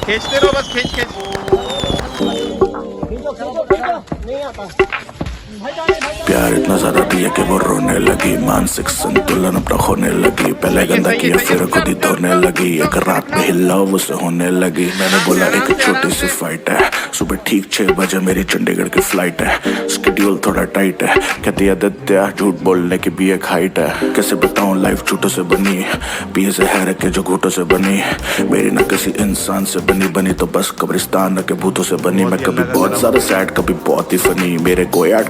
खींचते रहो बस, खींच खींच। प्यार इतना ज्यादा दिया कि वो रोने लगी, मानसिक संतुलन अपना खोने लगी। पहले गंदा किया फिर खुद ही धोने लगी, एक रात में हिला उसे होने लगी। मैंने बोला एक छोटी सी फाइट है, सुबह ठीक 6 बजे मेरी चंडीगढ़ की फ्लाइट है। स्केड्यूल थोड़ा टाइट है, कहती आदित्य झूठ बोलने की भी एक हाइट है। कैसे बताऊं लाइफ झूठों से बनी, पिए से है के जो घूटों से बनी। मेरी ना किसी इंसान से बनी तो बस कब्रिस्तान के भूतों से बनी। मैं कभी बहुत ज्यादा सैड, कभी बहुत ही फनी। मेरे गोया